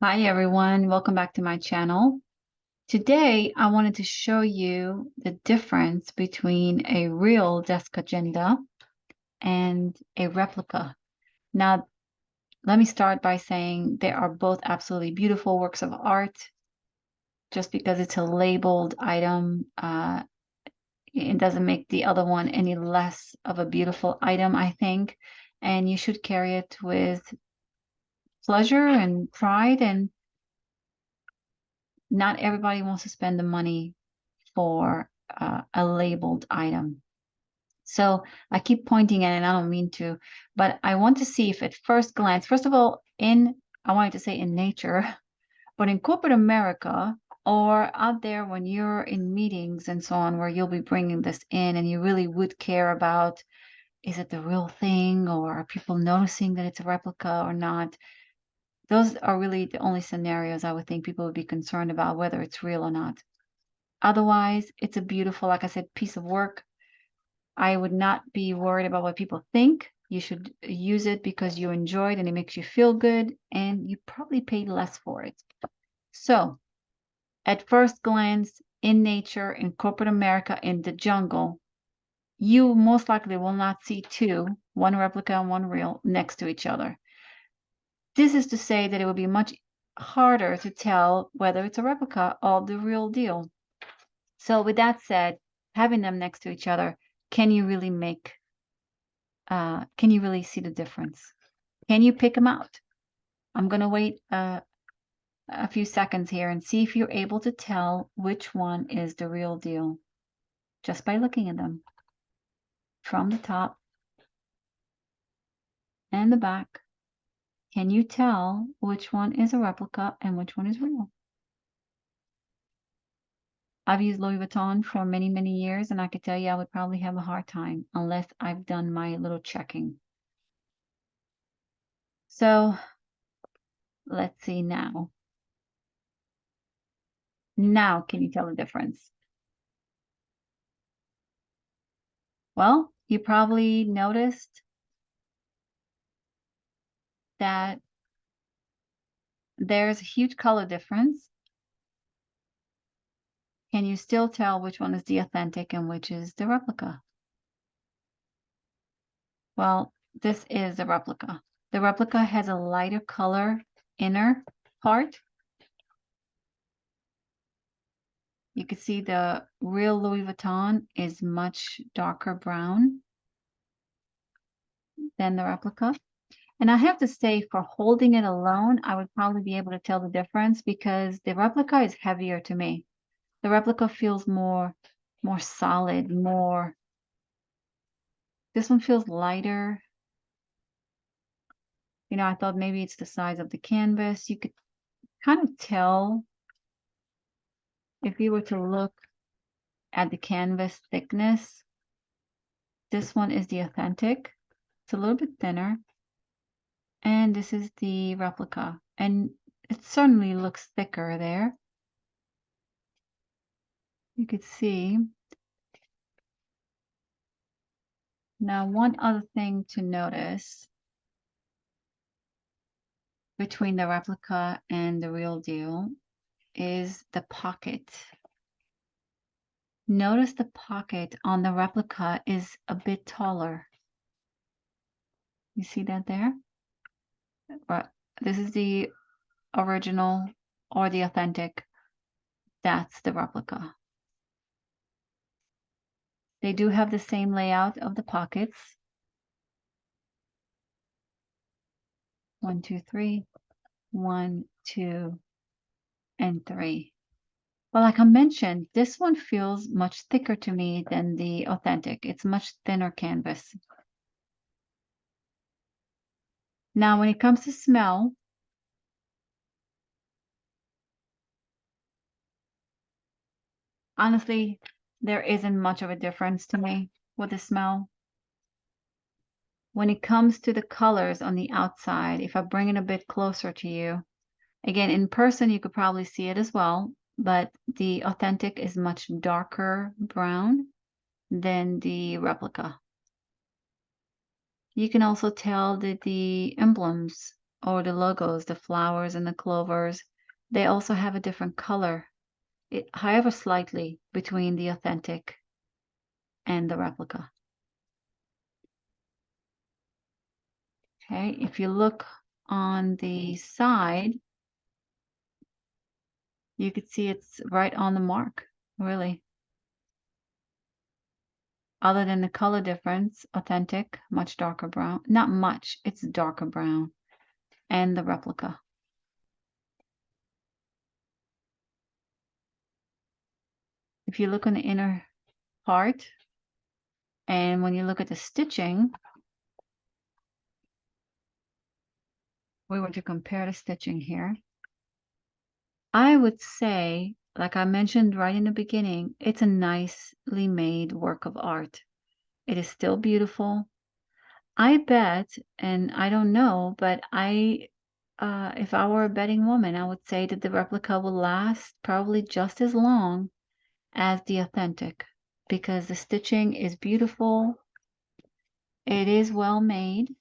Hi everyone, welcome back to my channel. Today I wanted to show you the difference between a real desk agenda and a replica. Now, let me start by saying they are both absolutely beautiful works of art. Just because it's a labeled item, it doesn't make the other one any less of a beautiful item, I think. And you should carry it with pleasure and pride, and not everybody wants to spend the money for a labeled item. So I keep pointing at it, and I don't mean to, but I want to see if at first glance, first of all, I wanted to say in nature, but in corporate America or out there when you're in meetings and so on, where you'll be bringing this in and you really would care about, is it the real thing, or are people noticing that it's a replica or not? Those are really the only scenarios I would think people would be concerned about, whether it's real or not. Otherwise, it's a beautiful, like I said, piece of work. I would not be worried about what people think. You should use it because you enjoy it and it makes you feel good, and you probably paid less for it. So, at first glance, in nature, in corporate America, in the jungle, you most likely will not see two, one replica and one real, next to each other. This is to say that it will be much harder to tell whether it's a replica or the real deal. So, with that said, having them next to each other, can you really see the difference? Can you pick them out? I'm going to wait a few seconds here and see if you're able to tell which one is the real deal just by looking at them from the top and the back. Can you tell which one is a replica and which one is real? I've used Louis Vuitton for many, many years, and I could tell you I would probably have a hard time unless I've done my little checking. So let's see now. Now, can you tell the difference? Well, you probably noticed that there's a huge color difference. Can you still tell which one is the authentic and which is the replica? Well, this is the replica. The replica has a lighter color inner part. You can see the real Louis Vuitton is much darker brown than the replica. And I have to say, for holding it alone, I would probably be able to tell the difference because the replica is heavier to me. The replica feels more solid, this one feels lighter. You know, I thought maybe it's the size of the canvas. You could kind of tell if you were to look at the canvas thickness. This one is the authentic. It's a little bit thinner. And this is the replica. And it certainly looks thicker there. You could see. Now, one other thing to notice between the replica and the real deal is the pocket. Notice the pocket on the replica is a bit taller. You see that there? This is the original or the authentic. That's the replica. They do have the same layout of the pockets. 1, 2, 3, 1, 2, and 3. Well, like I mentioned, this one feels much thicker to me than the authentic. It's much thinner canvas. Now, when it comes to smell, honestly, there isn't much of a difference to me with the smell. When it comes to the colors on the outside, if I bring it a bit closer to you, again, in person, you could probably see it as well, but the authentic is much darker brown than the replica. You can also tell that the emblems or the logos, the flowers and the clovers, they also have a different color, however slightly, between the authentic and the replica. Okay, if you look on the side, you could see it's right on the mark, really. Other than the color difference, authentic, much darker brown. Not much, it's darker brown. And the replica. If you look on the inner part, and when you look at the stitching, we were to compare the stitching here. I would say, like I mentioned right in the beginning, it's a nicely made work of art. It is still beautiful. I bet, and I don't know, but if I were a betting woman, I would say that the replica will last probably just as long as the authentic, because the stitching is beautiful. It is well made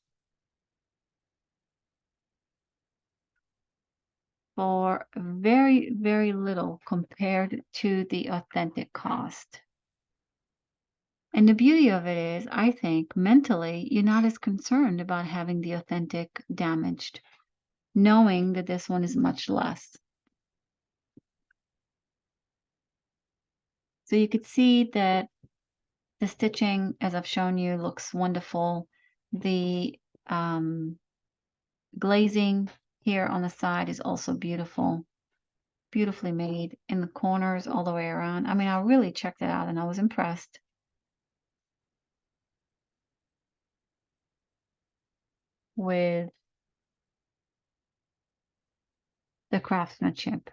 for very, very little compared to the authentic cost. And the beauty of it is, I think, mentally, you're not as concerned about having the authentic damaged, knowing that this one is much less. So you could see that the stitching, as I've shown you, looks wonderful. The glazing here on the side is also beautiful. Beautifully made in the corners all the way around. I mean, I really checked it out and I was impressed with the craftsmanship.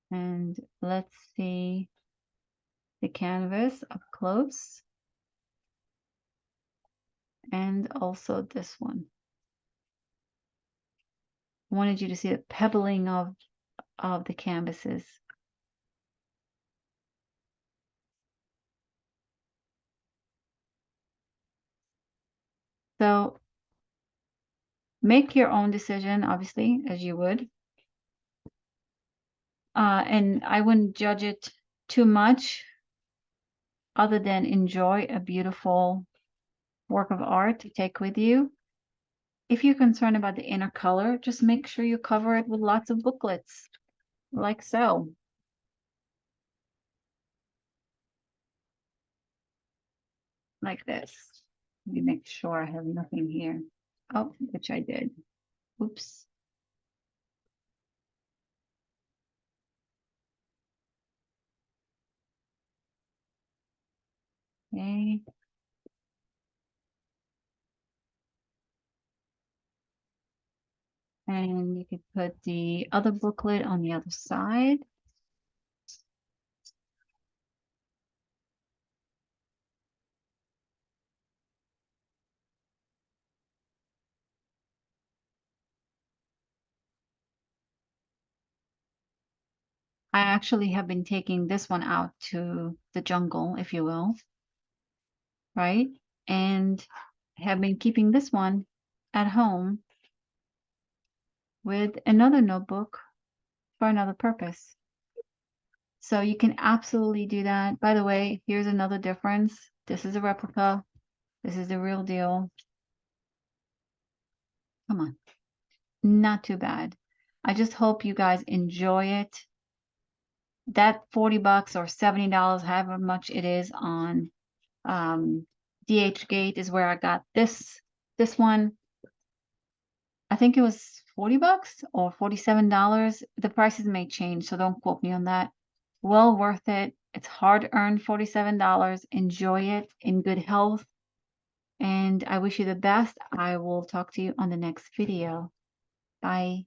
And let's see the canvas up close. And also this one. I wanted you to see the pebbling of the canvases. So make your own decision, obviously, as you would. And I wouldn't judge it too much other than enjoy a beautiful work of art to take with you. If you're concerned about the inner color, just make sure you cover it with lots of booklets, like so. Like this. Let me make sure I have nothing here. Oh, which I did. Oops. Okay. And you could put the other booklet on the other side. I actually have been taking this one out to the jungle, if you will, right? And have been keeping this one at home with another notebook for another purpose. So you can absolutely do that. By the way, here's another difference. This is a replica. This is the real deal. Come on. Not too bad. I just hope you guys enjoy it. That 40 bucks or $70, however much it is on DHGate is where I got this one. I think it was 40 bucks or $47. The prices may change, so don't quote me on that. Well worth it. It's hard-earned $47. Enjoy it in good health. And I wish you the best. I will talk to you on the next video. Bye.